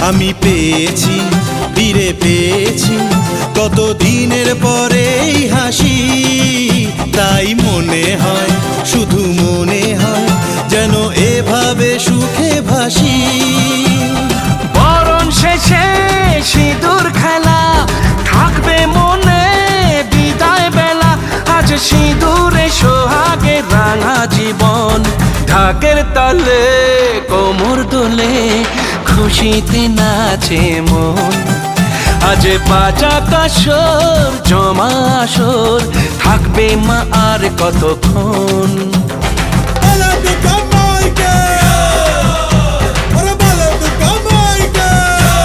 আমি পেয়েছি, ফিরে পেয়েছি কত দিনের পরে এই হাসি। তাই মনে হয়, শুধু মনে হয় যেন এভাবে সুখে ভাসি। বরণ শেষে সিঁদুর খেলা থাকবে মনে বিদায় বেলা। আজ সিঁদুরে সোহাগে রাঙা জীবন, ঢাকের তালে কোমর দোলে খুশিতে নাচে মন। আজ বাজা কাসর জমা আসর, থাকবে মা আর কতক্ষণ।